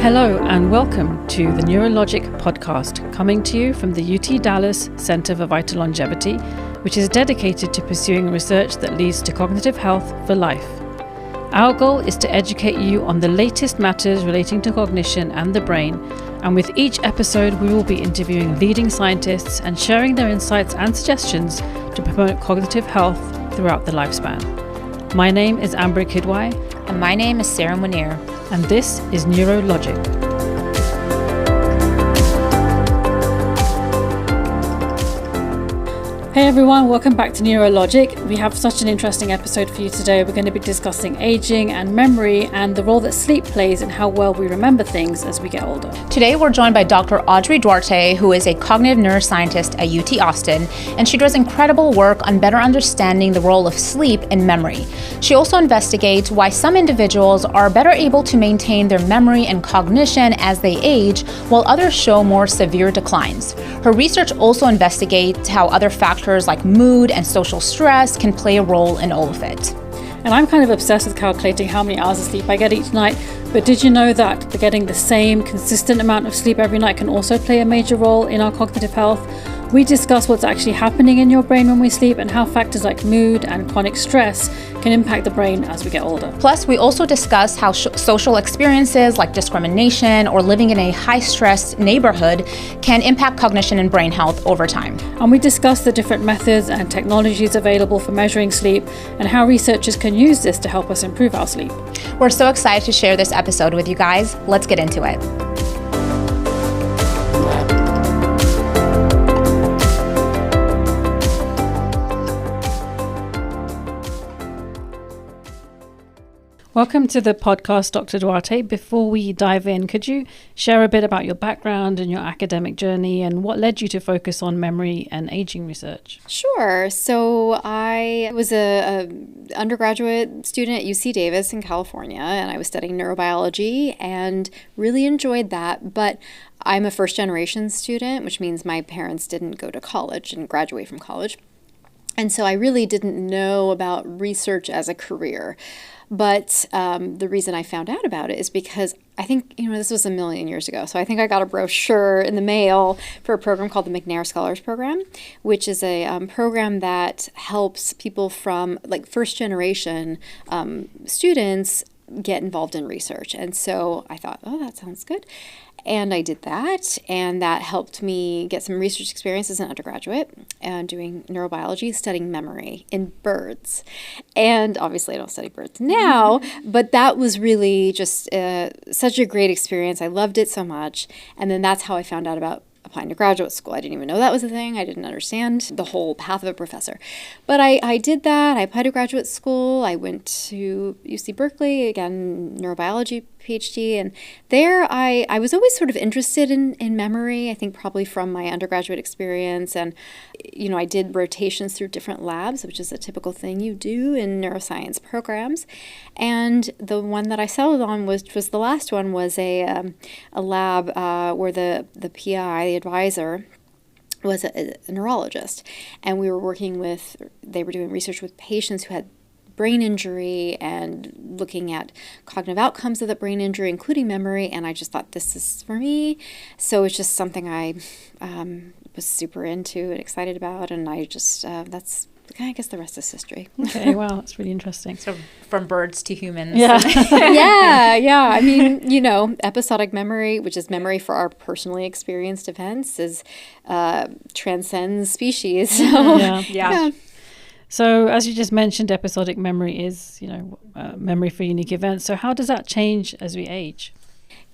Hello and welcome to the Neurologic podcast, coming to you from the UT Dallas Center for Vital Longevity, which is dedicated to pursuing research that leads to cognitive health for life. Our goal is to educate you on the latest matters relating to cognition and the brain, and with each episode we will be interviewing leading scientists and sharing their insights and suggestions to promote cognitive health throughout the lifespan. My name is Amber Kidwai. And my name is Sarah Munir. And this is Neurologic. Hey everyone, welcome back to Neurologic. We have such an interesting episode for you today. We're going to be discussing aging and memory and the role that sleep plays in how well we remember things as we get older. Today we're joined by Dr. Audrey Duarte, who is a cognitive neuroscientist at UT Austin, and she does incredible work on better understanding the role of sleep in memory. She also investigates why some individuals are better able to maintain their memory and cognition as they age, while others show more severe declines. Her research also investigates how other factors like mood and social stress can play a role in all of it. And I'm kind of obsessed with calculating how many hours of sleep I get each night, but did you know that getting the same consistent amount of sleep every night can also play a major role in our cognitive health? We discuss what's actually happening in your brain when we sleep and how factors like mood and chronic stress can impact the brain as we get older. Plus, we also discuss how social experiences like discrimination or living in a high-stress neighborhood can impact cognition and brain health over time. And we discuss the different methods and technologies available for measuring sleep and how researchers can use this to help us improve our sleep. We're so excited to share this episode with you guys. Let's get into it. Welcome to the podcast, Dr. Duarte. Before we dive in, could you share a bit about your background and your academic journey and what led you to focus on memory and aging research? Sure. So I was a undergraduate student at UC Davis in California, and I was studying neurobiology and really enjoyed that. But I'm a first-generation student, which means my parents didn't go to college and graduate from college. And so I really didn't know about research as a career. But the reason I found out about it is because I think, this was a million years ago. So I think I got a brochure in the mail for a program called the McNair Scholars Program, which is a program that helps people from first generation students get involved in research. And so I thought, oh, that sounds good. And I did that, and that helped me get some research experience as an undergraduate and doing neurobiology, studying memory in birds. And obviously I don't study birds now, but that was really just such a great experience. I loved it so much. And then that's how I found out about applying to graduate school. I didn't even know that was a thing. I didn't understand the whole path of a professor. But I did that. I applied to graduate school. I went to UC Berkeley, again, neurobiology PhD. And there I was always sort of interested in memory, I think probably from my undergraduate experience. And, I did rotations through different labs, which is a typical thing you do in neuroscience programs. And the one that I settled on was the last one, was a lab where the PI, the advisor, was a neurologist. And they were doing research with patients who had brain injury and looking at cognitive outcomes of the brain injury, including memory. And I just thought, this is for me. So it's just something I was super into and excited about. And I just, I guess the rest is history. Okay, wow, that's really interesting. So from birds to humans. Yeah. Yeah. I mean, episodic memory, which is memory for our personally experienced events, transcends species. So, Yeah. So as you just mentioned, episodic memory is, memory for unique events. So how does that change as we age?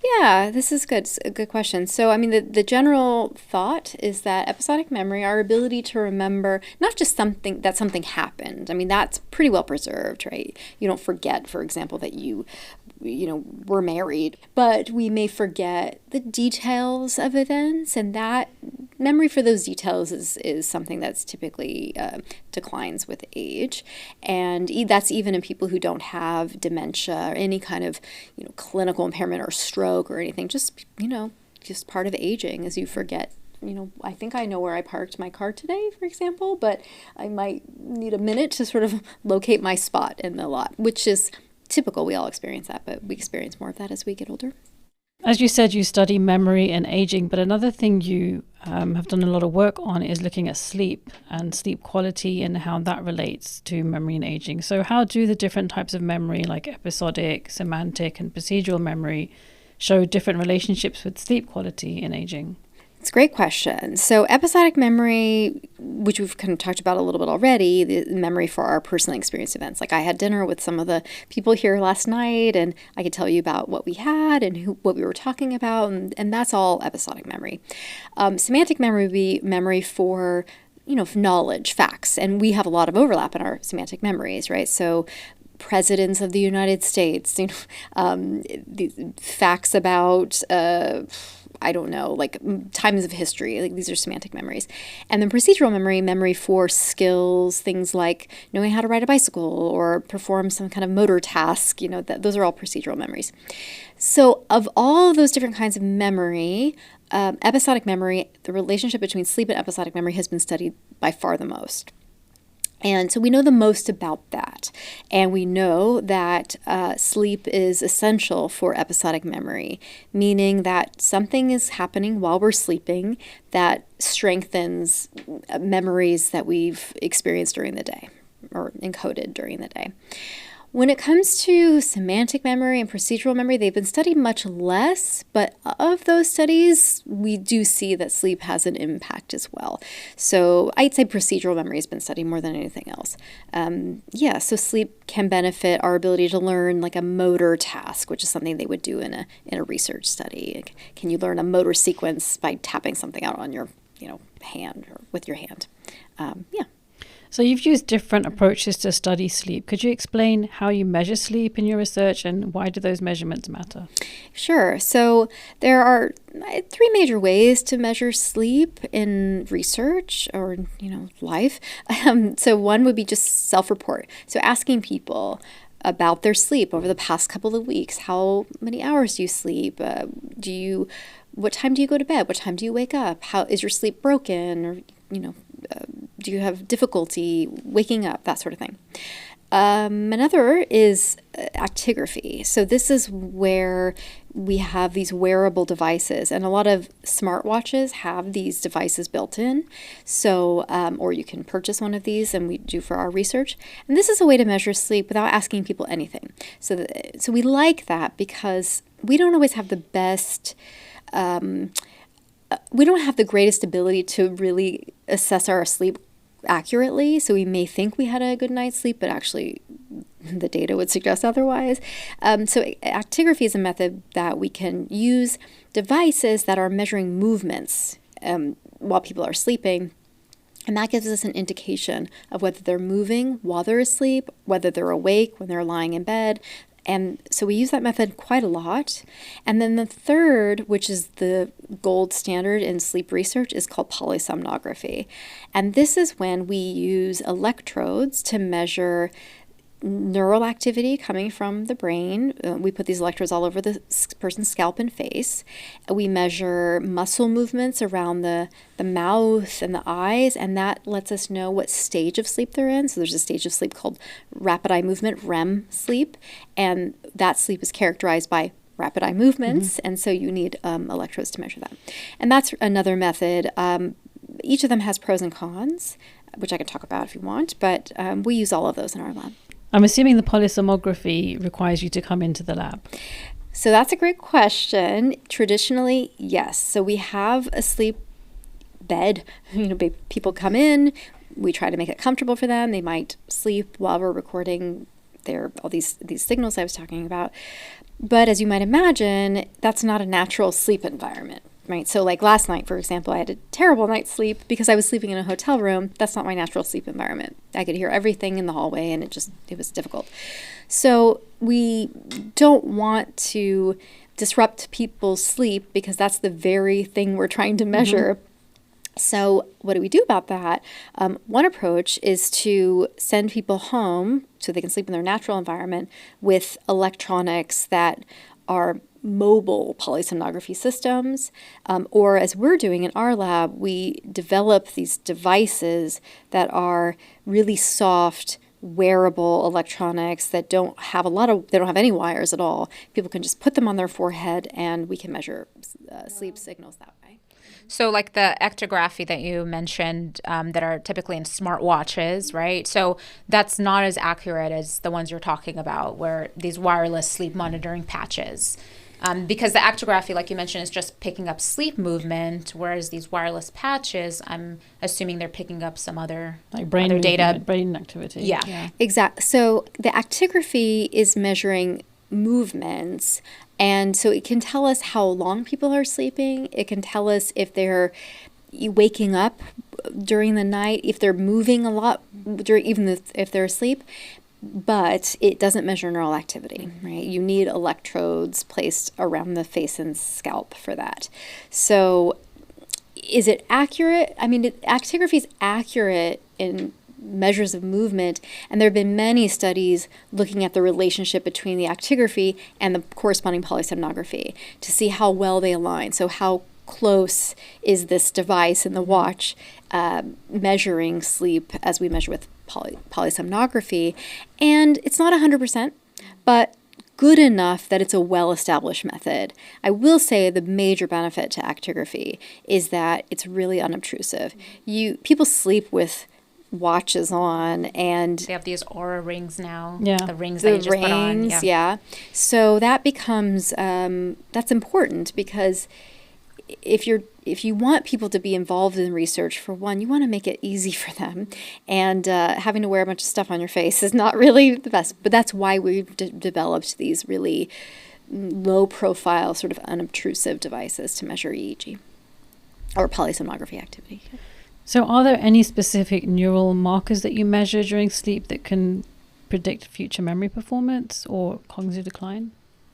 Yeah, this is good. It's a good question. So, I mean, the general thought is that episodic memory, our ability to remember not just something happened. I mean, that's pretty well preserved, right? You don't forget, for example, that you were married, but we may forget the details of events, and that memory for those details is something that's typically declines with age. And that's even in people who don't have dementia or any kind of, clinical impairment or stroke or anything. Just part of aging, as you forget. I think I know where I parked my car today, for example, but I might need a minute to sort of locate my spot in the lot, which is typical. We all experience that, but we experience more of that as we get older. As you said, you study memory and aging, but another thing you have done a lot of work on is looking at sleep and sleep quality and how that relates to memory and aging. So how do the different types of memory, like episodic, semantic, and procedural memory, show different relationships with sleep quality and aging? It's a great question. So episodic memory, which we've kind of talked about a little bit already, the memory for our personally experienced events. Like I had dinner with some of the people here last night, and I could tell you about what we had and what we were talking about, and that's all episodic memory. Semantic memory would be memory for knowledge, facts, and we have a lot of overlap in our semantic memories, right? So presidents of the United States, the facts about I don't know, like times of history, like these are semantic memories. And then procedural memory for skills, things like knowing how to ride a bicycle or perform some kind of motor task, those are all procedural memories. So of all of those different kinds of memory, episodic memory, the relationship between sleep and episodic memory has been studied by far the most. And so we know the most about that. And we know that sleep is essential for episodic memory, meaning that something is happening while we're sleeping that strengthens memories that we've experienced during the day or encoded during the day. When it comes to semantic memory and procedural memory, they've been studied much less, but of those studies, we do see that sleep has an impact as well. So I'd say procedural memory has been studied more than anything else. So sleep can benefit our ability to learn like a motor task, which is something they would do in a research study. Like, can you learn a motor sequence by tapping something out on your hand or with your hand? So you've used different approaches to study sleep. Could you explain how you measure sleep in your research and why do those measurements matter? Sure. So there are three major ways to measure sleep in research or, life. So one would be just self-report. So asking people about their sleep over the past couple of weeks. How many hours do you sleep? What time do you go to bed? What time do you wake up? How is your sleep broken? Or, do you have difficulty waking up? That sort of thing. Another is actigraphy. So this is where we have these wearable devices, and a lot of smartwatches have these devices built in. So, or you can purchase one of these, and we do for our research. And this is a way to measure sleep without asking people anything. So we like that because we don't always have the best. We don't have the greatest ability to really assess our sleep accurately. So we may think we had a good night's sleep, but actually the data would suggest otherwise. So actigraphy is a method that we can use devices that are measuring movements while people are sleeping. And that gives us an indication of whether they're moving while they're asleep, whether they're awake when they're lying in bed. And so we use that method quite a lot. And then the third, which is the gold standard in sleep research, is called polysomnography. And this is when we use electrodes to measure neural activity coming from the brain. We put these electrodes all over the person's scalp and face. We measure muscle movements around the mouth and the eyes, and that lets us know what stage of sleep they're in. So there's a stage of sleep called rapid eye movement, REM sleep, and that sleep is characterized by rapid eye movements, and so you need electrodes to measure that. And that's another method. Each of them has pros and cons, which I can talk about if you want, but we use all of those in our lab. I'm assuming the polysomnography requires you to come into the lab. So that's a great question. Traditionally, yes. So we have a sleep bed. People come in. We try to make it comfortable for them. They might sleep while we're recording all these signals I was talking about. But as you might imagine, that's not a natural sleep environment. Right. So like last night, for example, I had a terrible night's sleep because I was sleeping in a hotel room. That's not my natural sleep environment. I could hear everything in the hallway and it was difficult. So we don't want to disrupt people's sleep because that's the very thing we're trying to measure. So what do we do about that? One approach is to send people home so they can sleep in their natural environment with electronics that are mobile polysomnography systems, or as we're doing in our lab, we develop these devices that are really soft wearable electronics that don't have any wires at all. People can just put them on their forehead, and we can measure sleep signals that way. So like the ectography that you mentioned that are typically in smartwatches, right? So that's not as accurate as the ones you're talking about, where these wireless sleep monitoring patches. Because the actigraphy, like you mentioned, is just picking up sleep movement, whereas these wireless patches, I'm assuming they're picking up some other brain data. Brain activity. Yeah. Exactly. So the actigraphy is measuring movements, and so it can tell us how long people are sleeping. It can tell us if they're waking up during the night, if they're moving a lot, even if they're asleep. But it doesn't measure neural activity, right? You need electrodes placed around the face and scalp for that. So is it accurate? I mean, actigraphy is accurate in measures of movement, and there have been many studies looking at the relationship between the actigraphy and the corresponding polysomnography to see how well they align. So how close is this device in the watch measuring sleep as we measure with polysomnography? And it's not 100%, but good enough that it's a well-established method. I will say the major benefit to actigraphy is that it's really unobtrusive. People sleep with watches on, and they have these Aura rings now. Yeah, the rings that you just put on. Yeah. So that becomes that's important, because if you want people to be involved in research, for one, you want to make it easy for them, and having to wear a bunch of stuff on your face is not really the best. But that's why we've developed these really low-profile, sort of unobtrusive devices to measure EEG or polysomnography activity. So are there any specific neural markers that you measure during sleep that can predict future memory performance or cognitive decline?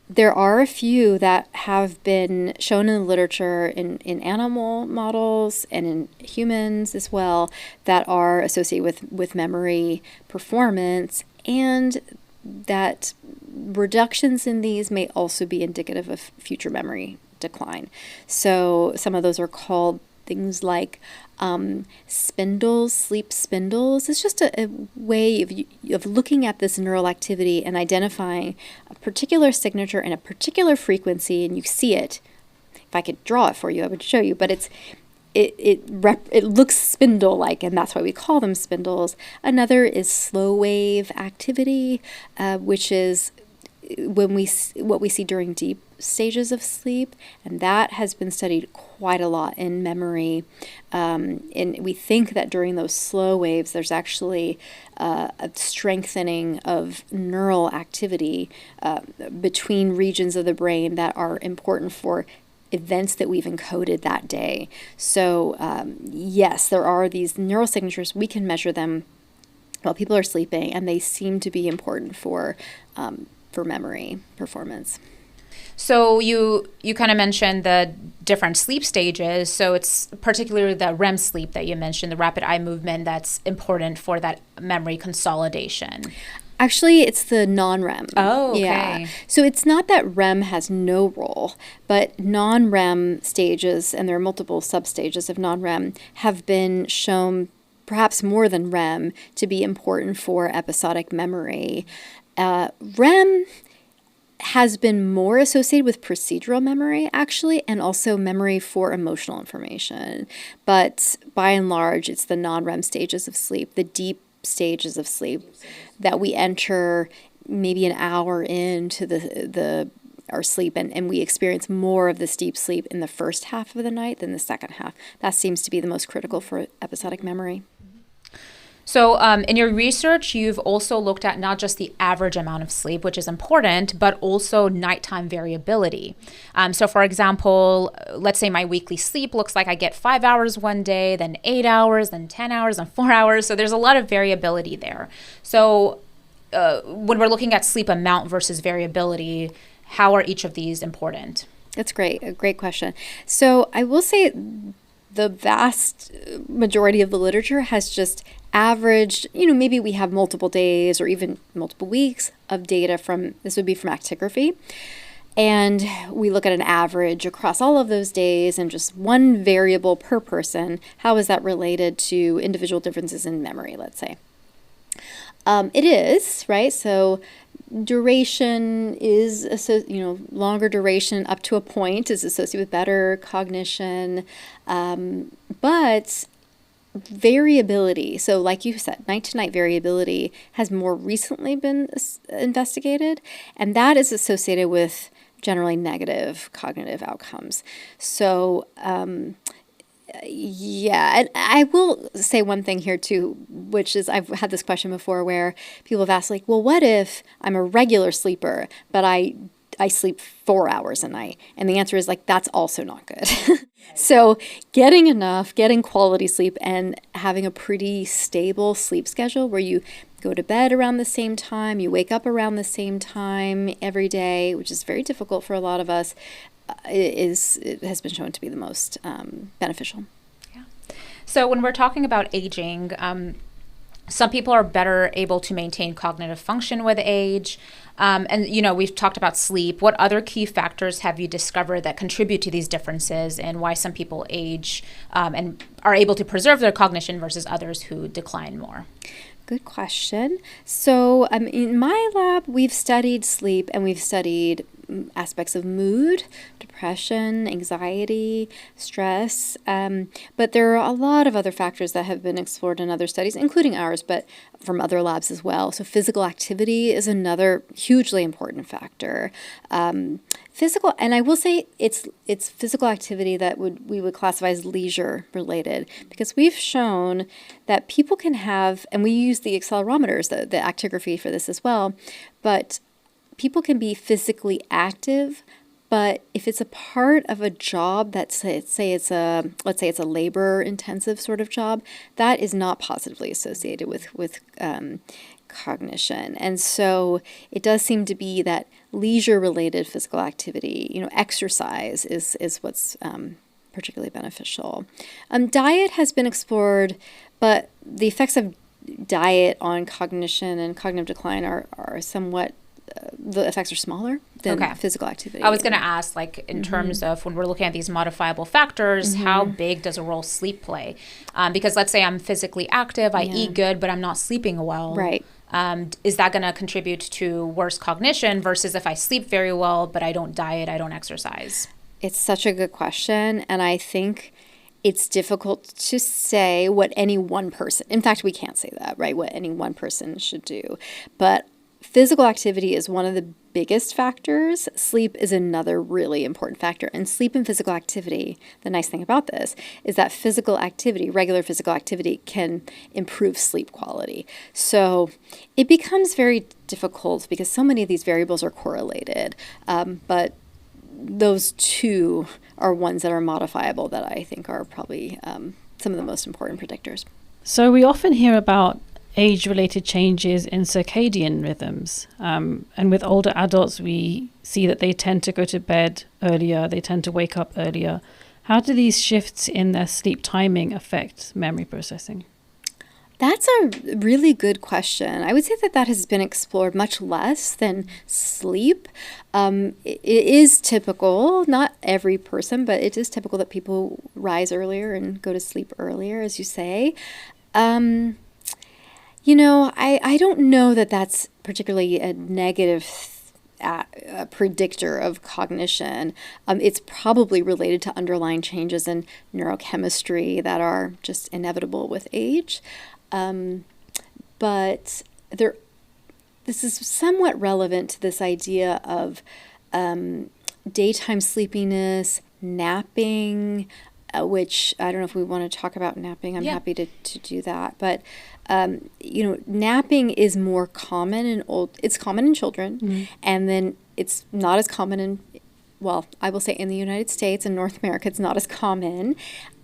There are a few that have been shown in the literature in animal models and in humans as well that are associated with memory performance, and that reductions in these may also be indicative of future memory decline. So some of those are called things like spindles, sleep spindles. It's just a way of looking at this neural activity and identifying a particular signature and a particular frequency, and you see it. If I could draw it for you, I would show you, but it looks spindle-like, and that's why we call them spindles. Another is slow wave activity, which is what we see during deep stages of sleep, and that has been studied quite a lot in memory. And we think that during those slow waves, there's actually a strengthening of neural activity between regions of the brain that are important for events that we've encoded that day. So yes, there are these neural signatures. We can measure them while people are sleeping, and they seem to be important for memory performance. So you kind of mentioned the different sleep stages. So it's particularly the REM sleep that you mentioned, the rapid eye movement, that's important for that memory consolidation. Actually, it's the non-REM. Oh, okay. Yeah. So it's not that REM has no role, but non-REM stages, and there are multiple substages of non-REM, have been shown, perhaps more than REM, to be important for episodic memory. REM has been more associated with procedural memory, actually, and also memory for emotional information. But by and large, it's the non-REM stages of sleep, the deep stages of sleep that we enter maybe an hour into our sleep, and we experience more of this deep sleep in the first half of the night than the second half. That seems to be the most critical for episodic memory. So in your research, you've also looked at not just the average amount of sleep, which is important, but also nighttime variability. So for example, let's say my weekly sleep looks like I get 5 hours one day, then 8 hours, then 10 hours, then 4 hours. So there's a lot of variability there. So when we're looking at sleep amount versus variability, how are each of these important? That's great. A great question. So I will say the vast majority of the literature has just averaged, maybe we have multiple days or even multiple weeks of data this would be from actigraphy. And we look at an average across all of those days and just one variable per person. How is that related to individual differences in memory, let's say? It is, right? So duration is, longer duration up to a point is associated with better cognition, but variability. So like you said, night-to-night variability has more recently been investigated, and that is associated with generally negative cognitive outcomes. So, yeah, and I will say one thing here too, which is I've had this question before where people have asked, like, well, what if I'm a regular sleeper, but I sleep 4 hours a night? And the answer is, like, that's also not good. So getting quality sleep and having a pretty stable sleep schedule where you go to bed around the same time, you wake up around the same time every day, which is very difficult for a lot of us, it has been shown to be the most beneficial. Yeah. So when we're talking about aging, some people are better able to maintain cognitive function with age. And, we've talked about sleep. What other key factors have you discovered that contribute to these differences and why some people age and are able to preserve their cognition versus others who decline more? Good question. So in my lab, we've studied sleep and we've studied aspects of mood, depression, anxiety, stress. But there are a lot of other factors that have been explored in other studies, including ours, but from other labs as well. So physical activity is another hugely important factor. And I will say it's physical activity that we would classify as leisure related, because we've shown that people can have, and we use the accelerometers, the actigraphy for this as well, but people can be physically active, but if it's a part of a job that's, let's say it's a labor-intensive sort of job, that is not positively associated with cognition. And so it does seem to be that leisure-related physical activity, exercise is what's particularly beneficial. Diet has been explored, but the effects of diet on cognition and cognitive decline are somewhat the effects are smaller than physical activity. I was going to ask, like, in terms of when we're looking at these modifiable factors, how big does a role sleep play? Because let's say I'm physically active, I eat good, but I'm not sleeping well. Right. Is that going to contribute to worse cognition versus if I sleep very well, but I don't diet, I don't exercise? It's such a good question, and I think it's difficult to say what any one person, in fact, we can't say that, right, what any one person should do. But physical activity is one of the biggest factors. Sleep is another really important factor. And sleep and physical activity, the nice thing about this is that physical activity, regular physical activity, can improve sleep quality. So it becomes very difficult because so many of these variables are correlated. But those two are ones that are modifiable that I think are probably some of the most important predictors. So we often hear about age-related changes in circadian rhythms. And with older adults, we see that they tend to go to bed earlier, they tend to wake up earlier. How do these shifts in their sleep timing affect memory processing? That's a really good question. I would say that has been explored much less than sleep. It is typical, not every person, but it is typical that people rise earlier and go to sleep earlier, as you say. I don't know that that's particularly a negative predictor of cognition. It's probably related to underlying changes in neurochemistry that are just inevitable with age. But this is somewhat relevant to this idea of daytime sleepiness, napping, which I don't know if we want to talk about napping. I'm happy to do that. But, napping is more common it's common in children, and then it's not as common I will say in the United States and North America, it's not as common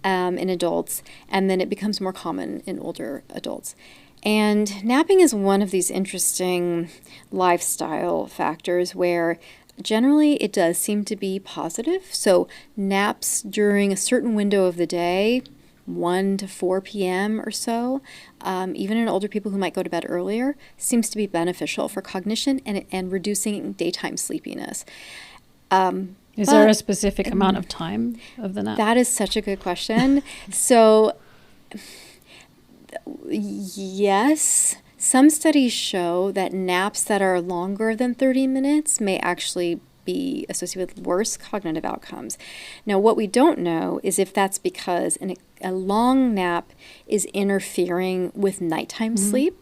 in adults, and then it becomes more common in older adults. And napping is one of these interesting lifestyle factors where generally it does seem to be positive. So naps during a certain window of the day, 1 to 4 p.m. or so, even in older people who might go to bed earlier, seems to be beneficial for cognition and reducing daytime sleepiness. Is there a specific amount of time of the nap? That is such a good question. So, yes, Some studies show that naps that are longer than 30 minutes may actually be associated with worse cognitive outcomes. Now, what we don't know is if that's because a long nap is interfering with nighttime sleep.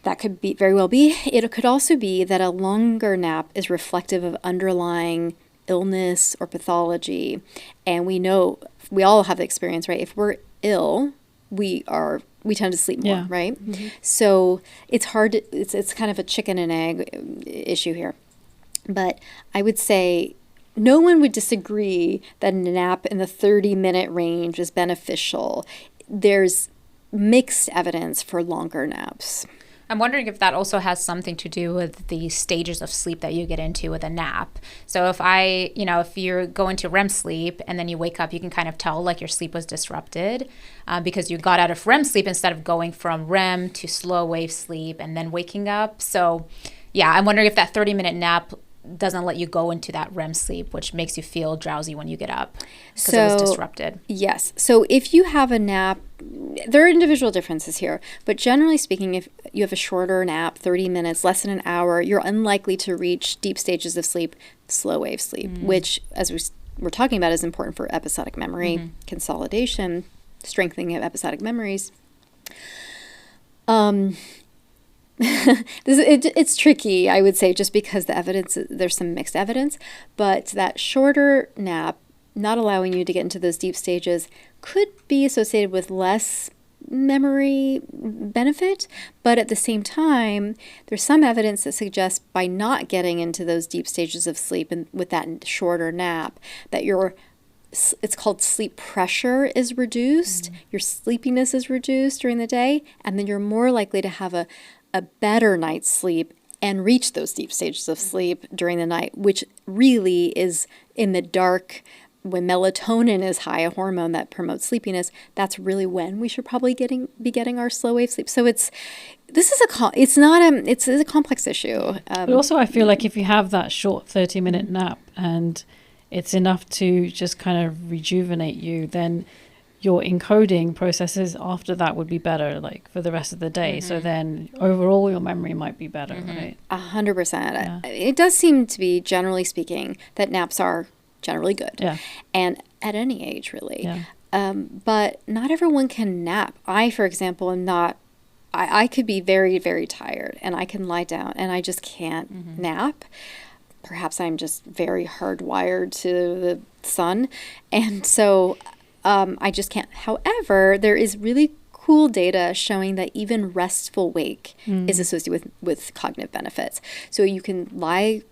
That could very well be. It could also be that a longer nap is reflective of underlying illness or pathology. And we know, we all have the experience, right? If we're ill, we tend to sleep more, right? So it's hard to, it's kind of a chicken and egg issue here. But I would say no one would disagree that a nap in the 30-minute range is beneficial. There's mixed evidence for longer naps. I'm wondering if that also has something to do with the stages of sleep that you get into with a nap. So if you're going to REM sleep and then you wake up, you can kind of tell like your sleep was disrupted because you got out of REM sleep instead of going from REM to slow wave sleep and then waking up. So yeah, I'm wondering if that 30-minute nap doesn't let you go into that REM sleep, which makes you feel drowsy when you get up because it was disrupted. Yes. So if you have a nap, there are individual differences here, but generally speaking, if you have a shorter nap, 30 minutes, less than an hour, you're unlikely to reach deep stages of sleep, slow wave sleep, which, as we're talking about, is important for episodic memory consolidation, strengthening of episodic memories. It's tricky, I would say, just because there's some mixed evidence, but that shorter nap, not allowing you to get into those deep stages, could be associated with less memory benefit, but at the same time, there's some evidence that suggests by not getting into those deep stages of sleep and with that shorter nap, that it's called sleep pressure is reduced, your sleepiness is reduced during the day, and then you're more likely to have a better night's sleep and reach those deep stages of sleep during the night, which really is in the dark. When melatonin is high, a hormone that promotes sleepiness, that's really when we should probably be getting our slow wave sleep. So it's a complex issue. But also, I feel like if you have that short 30-minute nap and it's enough to just kind of rejuvenate you, then your encoding processes after that would be better, like for the rest of the day. So then overall your memory might be better, right? 100%. Yeah. It does seem to be, generally speaking, that naps are generally good. Yeah. And at any age, really. Yeah. But not everyone can nap. I, for example, am not, I could be very, very tired and I can lie down and I just can't nap. Perhaps I'm just very hardwired to the sun. And so I just can't. However, there is really cool data showing that even restful wake is associated with cognitive benefits. So you can lie,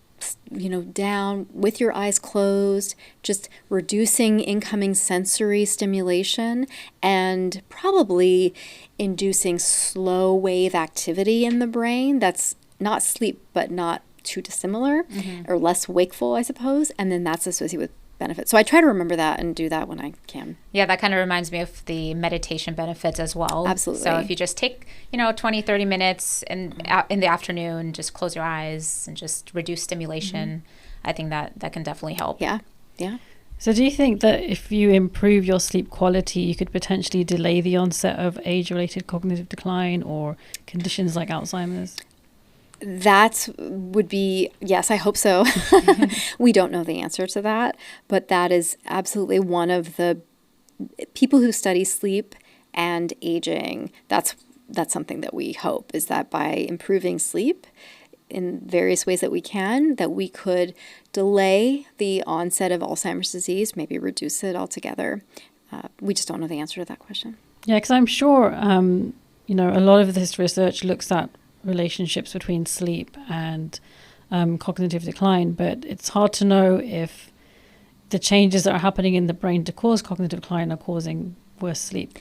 down with your eyes closed, just reducing incoming sensory stimulation and probably inducing slow wave activity in the brain. That's not sleep, but not too dissimilar or less wakeful, I suppose. And then that's associated with benefits. So I try to remember that and do that when I can. Yeah, that kind of reminds me of the meditation benefits as well. Absolutely. So if you just take, 20, 30 minutes in the afternoon, just close your eyes and just reduce stimulation, I think that can definitely help. Yeah. Yeah. So do you think that if you improve your sleep quality, you could potentially delay the onset of age-related cognitive decline or conditions like Alzheimer's? That would be, yes, I hope so. We don't know the answer to that, but that is absolutely one of the people who study sleep and aging. That's something that we hope, is that by improving sleep in various ways that we could delay the onset of Alzheimer's disease, maybe reduce it altogether. We just don't know the answer to that question. Yeah, because I'm sure, a lot of this research looks at relationships between sleep and cognitive decline, but it's hard to know if the changes that are happening in the brain to cause cognitive decline are causing worse sleep.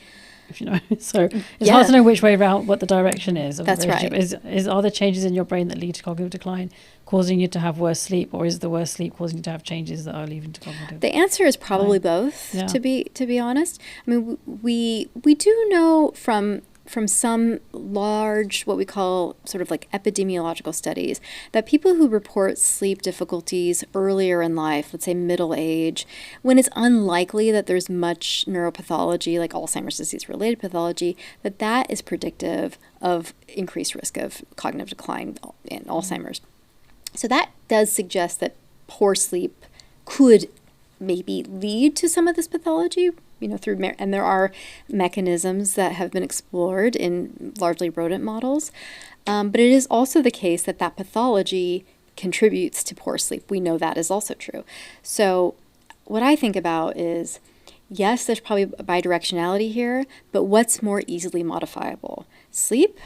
So it's hard to know which way around, what the direction is of the relationship. Right. Are the changes in your brain that lead to cognitive decline causing you to have worse sleep, or is the worse sleep causing you to have changes that are leading to cognitive decline? The answer is probably both, to be honest. I mean, we do know from from some large, what we call sort of like epidemiological studies, that people who report sleep difficulties earlier in life, let's say middle age, when it's unlikely that there's much neuropathology, like Alzheimer's disease related pathology, that is predictive of increased risk of cognitive decline in Alzheimer's. So that does suggest that poor sleep could maybe lead to some of this pathology, and there are mechanisms that have been explored in largely rodent models. But it is also the case that pathology contributes to poor sleep. We know that is also true. So what I think about is, yes, there's probably bidirectionality here, but what's more easily modifiable, sleep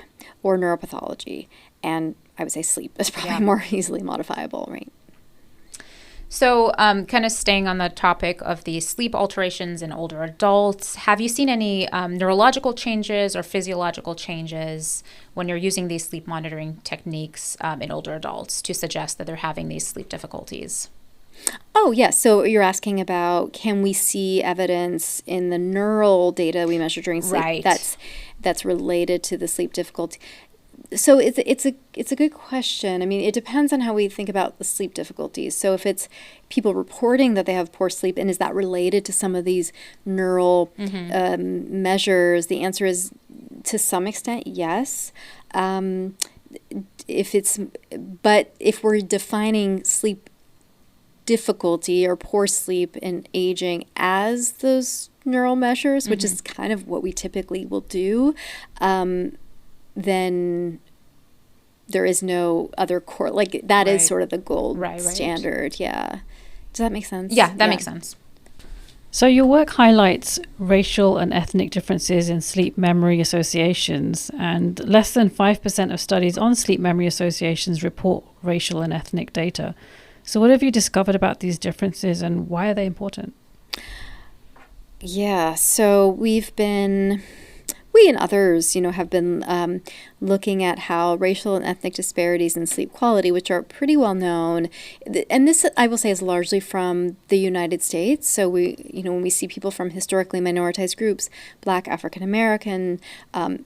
or neuropathology? And I would say sleep is probably more easily modifiable, right? So kind of staying on the topic of the sleep alterations in older adults, have you seen any neurological changes or physiological changes when you're using these sleep monitoring techniques in older adults to suggest that they're having these sleep difficulties? Oh, yes. So you're asking about, can we see evidence in the neural data we measure during sleep that's related to the sleep difficulty? So it's a good question. I mean, it depends on how we think about the sleep difficulties. So if it's people reporting that they have poor sleep, and is that related to some of these neural measures? The answer is, to some extent, yes. If we're defining sleep difficulty or poor sleep in aging as those neural measures, which is kind of what we typically will do, then there is no other core, like that is sort of the gold standard. Yeah. Does that make sense? Yeah, that makes sense. So your work highlights racial and ethnic differences in sleep memory associations, and less than 5% of studies on sleep memory associations report racial and ethnic data. So what have you discovered about these differences, and why are they important? Yeah, so we and others, have been looking at how racial and ethnic disparities in sleep quality, which are pretty well known, and this, I will say, is largely from the United States. So when we see people from historically minoritized groups, Black, African American,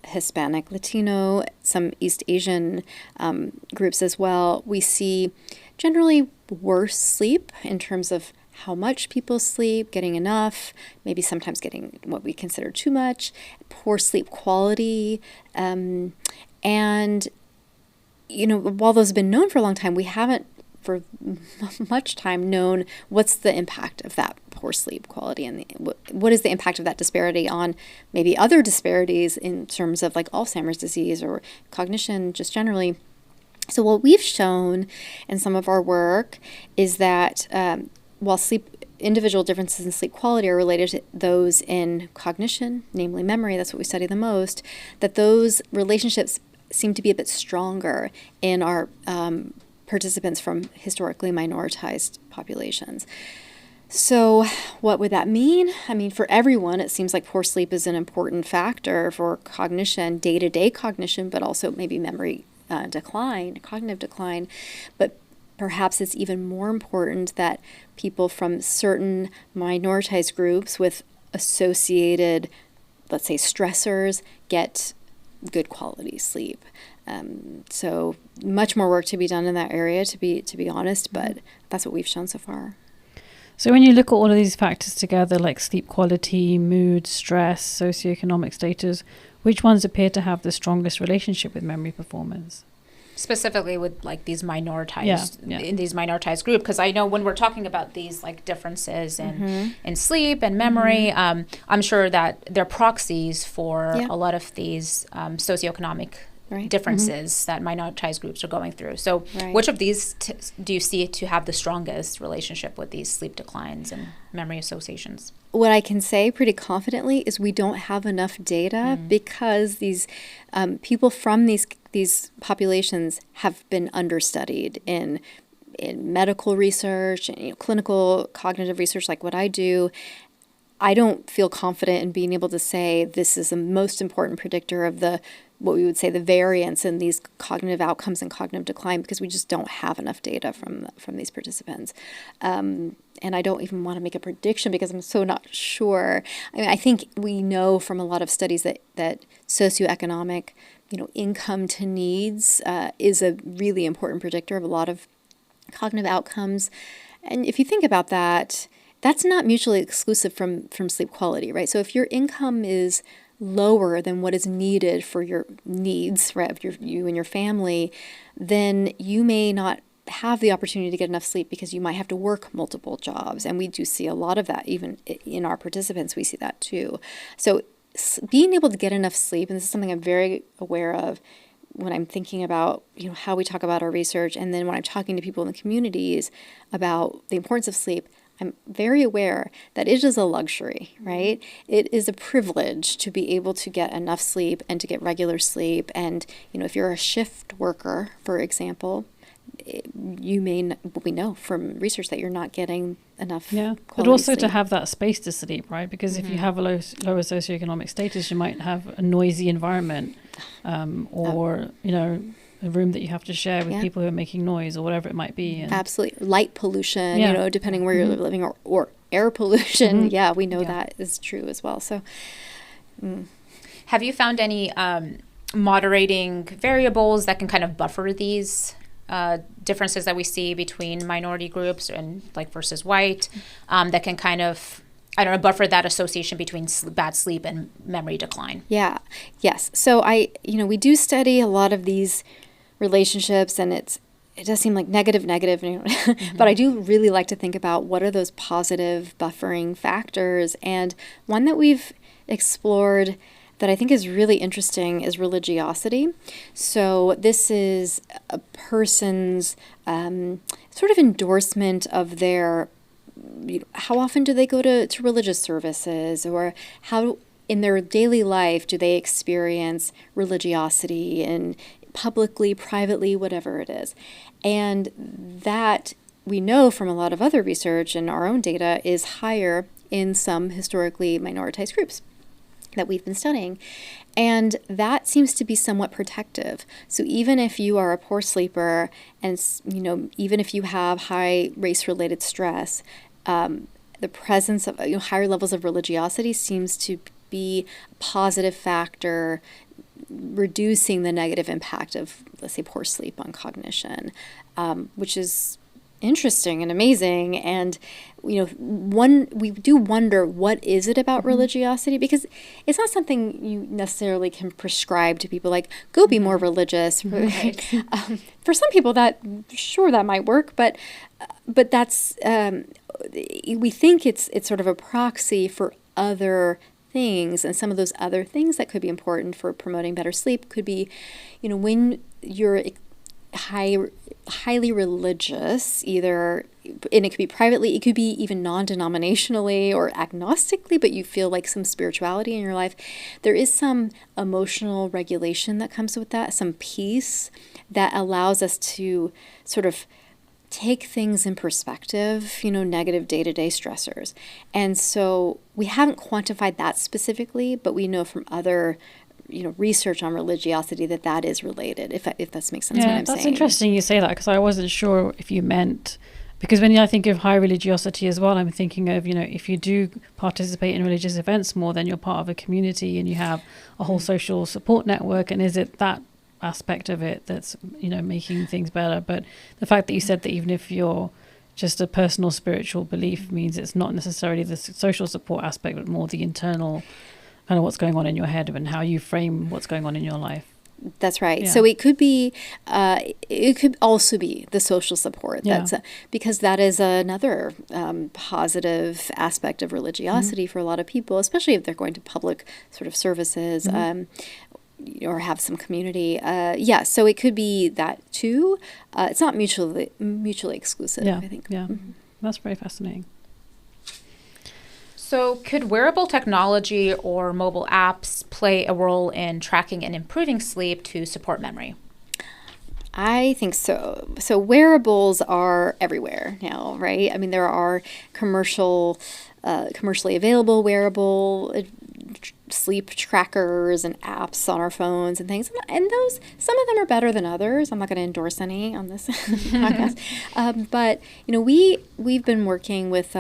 Hispanic, Latino, some East Asian groups as well, we see generally worse sleep in terms of how much people sleep, getting enough, maybe sometimes getting what we consider too much, poor sleep quality. And, while those have been known for a long time, we haven't for much time known what's the impact of that poor sleep quality, and what is the impact of that disparity on maybe other disparities in terms of like Alzheimer's disease or cognition just generally. So what we've shown in some of our work is that while individual differences in sleep quality are related to those in cognition, namely memory, that's what we study the most, that those relationships seem to be a bit stronger in our participants from historically minoritized populations. So what would that mean? I mean, for everyone, it seems like poor sleep is an important factor for cognition, day-to-day cognition, but also maybe memory decline, cognitive decline. But perhaps it's even more important that people from certain minoritized groups with associated, let's say, stressors get good quality sleep. So much more work to be done in that area, to be honest, but that's what we've shown so far. So when you look at all of these factors together, like sleep quality, mood, stress, socioeconomic status, which ones appear to have the strongest relationship with memory performance? Specifically with like these minoritized in these minoritized group, because I know when we're talking about these like differences in sleep and memory, I'm sure that they're proxies for a lot of these socioeconomic differences that minoritized groups are going through. So which of these do you see to have the strongest relationship with these sleep declines and memory associations? What I can say pretty confidently is we don't have enough data because these people from these populations have been understudied in medical research and clinical cognitive research like what I do. I don't feel confident in being able to say this is the most important predictor of the what we would say the variance in these cognitive outcomes and cognitive decline, because we just don't have enough data from these participants. And I don't even want to make a prediction because I'm so not sure. I mean, I think we know from a lot of studies that socioeconomic, income to needs is a really important predictor of a lot of cognitive outcomes. And if you think about that, that's not mutually exclusive from sleep quality, right? So if your income is lower than what is needed for your needs, right, you and your family, then you may not have the opportunity to get enough sleep because you might have to work multiple jobs. And we do see a lot of that even in our participants. We see that too. So being able to get enough sleep, and this is something I'm very aware of when I'm thinking about, how we talk about our research, and then when I'm talking to people in the communities about the importance of sleep, I'm very aware that it is a luxury, right? It is a privilege to be able to get enough sleep and to get regular sleep. And, if you're a shift worker, for example, we know from research that you're not getting enough but also sleep. To have that space to sleep, right? Because if you have a lower socioeconomic status, you might have a noisy environment, or a room that you have to share with people who are making noise or whatever it might be. And absolutely. Light pollution, depending where you're living, or air pollution. Yeah, we know that is true as well. So have you found any moderating variables that can kind of buffer these differences that we see between minority groups and versus white, that can kind of, buffer that association between bad sleep and memory decline? Yeah. Yes. So we do study a lot of these relationships, and it does seem like negative, but I do really like to think about what are those positive buffering factors. And one that we've explored that I think is really interesting is religiosity. So this is a person's sort of endorsement of their, how often do they go to religious services, or how in their daily life do they experience religiosity, and publicly, privately, whatever it is. And that we know from a lot of other research and our own data is higher in some historically minoritized groups that we've been studying. And that seems to be somewhat protective. So even if you are a poor sleeper, and even if you have high race-related stress, the presence of higher levels of religiosity seems to be a positive factor, reducing the negative impact of, let's say, poor sleep on cognition, which is interesting and amazing. And we do wonder, what is it about religiosity? Because it's not something you necessarily can prescribe to people, like, go be more religious. Right. For some people, that might work, but that's we think it's sort of a proxy for other things, and some of those other things that could be important for promoting better sleep could be, when you're highly religious, either, and it could be privately, it could be even non-denominationally or agnostically, but you feel like some spirituality in your life, there is some emotional regulation that comes with that, some peace that allows us to sort of take things in perspective, negative day-to-day stressors. And so we haven't quantified that specifically, but we know from other research on religiosity that is related, if that makes sense what I'm saying. That's interesting you say that, because I wasn't sure if you meant, because when I think of high religiosity as well, I'm thinking of, if you do participate in religious events more, then you're part of a community and you have a whole social support network. And is it that aspect of it that's, making things better? But the fact that you said that even if you're just a personal spiritual belief means it's not necessarily the social support aspect, but more the internal kind of what's going on in your head and how you frame what's going on in your life. That's right. Yeah. So it could be, it could also be the social support. That's because that is another positive aspect of religiosity for a lot of people, especially if they're going to public sort of services, or have some community. So it could be that too. It's not mutually exclusive, I think. Yeah, that's very fascinating. So could wearable technology or mobile apps play a role in tracking and improving sleep to support memory? I think so. So wearables are everywhere now, right? I mean, there are commercially available wearable sleep trackers and apps on our phones and things. And those, some of them are better than others. I'm not going to endorse any on this podcast. But, we've been working with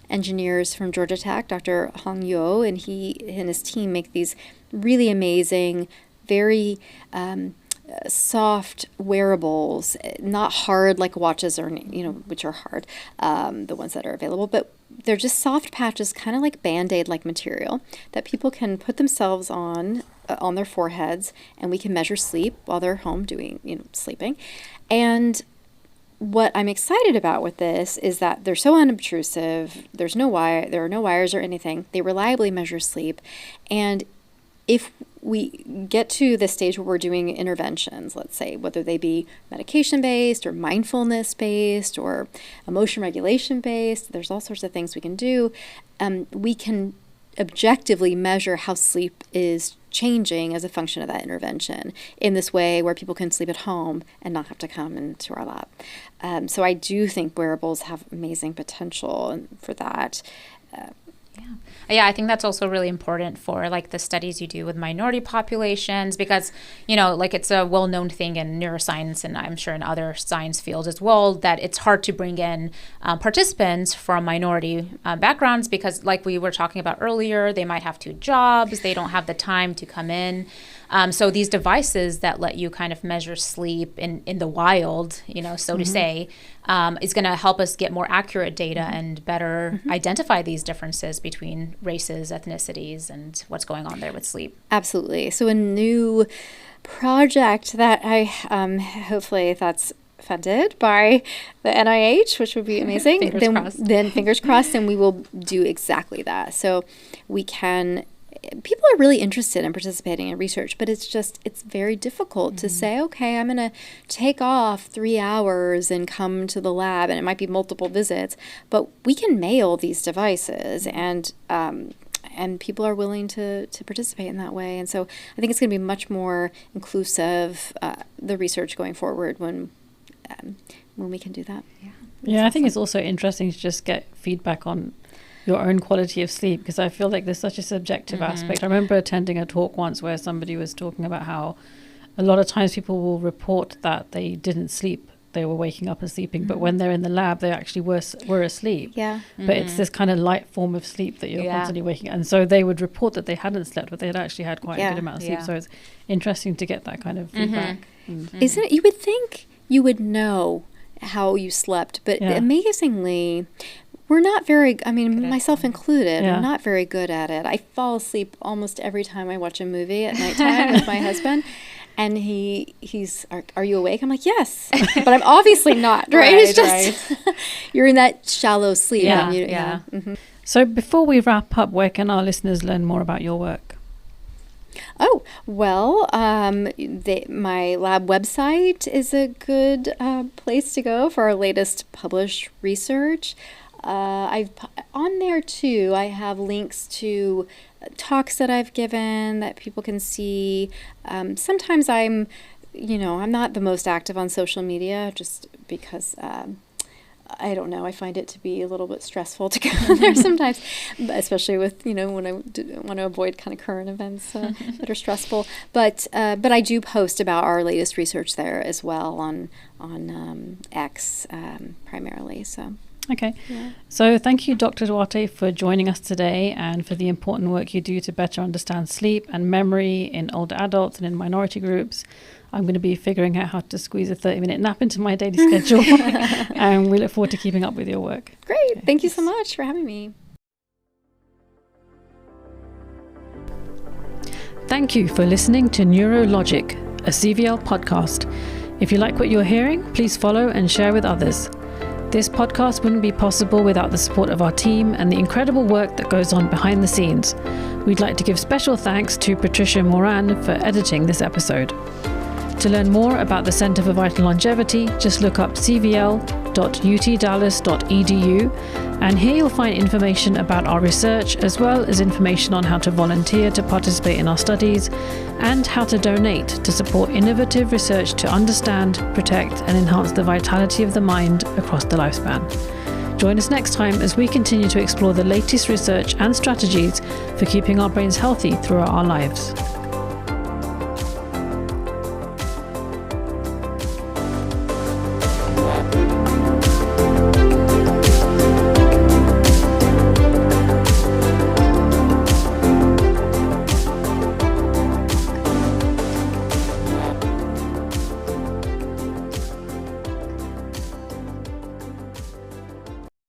engineers from Georgia Tech, Dr. Hong Yo, and he and his team make these really amazing, very soft wearables, not hard like watches or, which are hard, the ones that are available, but they're just soft patches, kind of like Band-Aid like material that people can put themselves on their foreheads, and we can measure sleep while they're home doing, sleeping. And what I'm excited about with this is that they're so unobtrusive. There are no wires or anything. They reliably measure sleep. And if we get to the stage where we're doing interventions, let's say, whether they be medication-based or mindfulness-based or emotion regulation-based, there's all sorts of things we can do. We can objectively measure how sleep is changing as a function of that intervention in this way where people can sleep at home and not have to come into our lab. So I do think wearables have amazing potential for that. Yeah, I think that's also really important for like the studies you do with minority populations because, it's a well-known thing in neuroscience and I'm sure in other science fields as well that it's hard to bring in participants from minority backgrounds because like we were talking about earlier, they might have 2 jobs, they don't have the time to come in. So these devices that let you kind of measure sleep in the wild, so to say, is going to help us get more accurate data and better identify these differences between races, ethnicities, and what's going on there with sleep. Absolutely. So a new project that I hopefully that's funded by the NIH, which would be amazing. Then fingers crossed, and we will do exactly that. So we can. People are really interested in participating in research, but it's very difficult to say, okay, I'm going to take off 3 hours and come to the lab, and it might be multiple visits, but we can mail these devices, and people are willing to participate in that way. And so I think it's going to be much more inclusive, the research going forward when we can do that. Yeah, I think it's also interesting to just get feedback on your own quality of sleep, because I feel like there's such a subjective aspect. I remember attending a talk once where somebody was talking about how a lot of times people will report that they didn't sleep, they were waking up and sleeping, but when they're in the lab they actually were asleep. But it's this kind of light form of sleep that you're constantly waking up, and so they would report that they hadn't slept, but they had actually had quite a good amount of sleep. So it's interesting to get that kind of feedback. Isn't it? You would think you would know how you slept, but amazingly we're not very, myself included, I'm not very good at it. I fall asleep almost every time I watch a movie at nighttime with my husband. And he's, are you awake? I'm like, yes. But I'm obviously not, right? It's just, you're in that shallow sleep. So before we wrap up, where can our listeners learn more about your work? Oh, well, my lab website is a good place to go for our latest published research. On there too, I have links to talks that I've given that people can see. Sometimes I'm not the most active on social media just because, I don't know, I find it to be a little bit stressful to go on there sometimes, especially with, when I want to avoid kind of current events that are stressful. But I do post about our latest research there as well on X primarily, so. Okay. Yeah. So thank you, Dr. Duarte, for joining us today and for the important work you do to better understand sleep and memory in older adults and in minority groups. I'm going to be figuring out how to squeeze a 30-minute nap into my daily schedule, and we look forward to keeping up with your work. Great. Okay. Thank you so much for having me. Thank you for listening to Neurologic, a CVL podcast. If you like what you're hearing, please follow and share with others. This podcast wouldn't be possible without the support of our team and the incredible work that goes on behind the scenes. We'd like to give special thanks to Patricia Moran for editing this episode. To learn more about the Center for Vital Longevity, just look up cvl.utdallas.edu, and here you'll find information about our research as well as information on how to volunteer to participate in our studies and how to donate to support innovative research to understand, protect, and enhance the vitality of the mind across the lifespan. Join us next time as we continue to explore the latest research and strategies for keeping our brains healthy throughout our lives.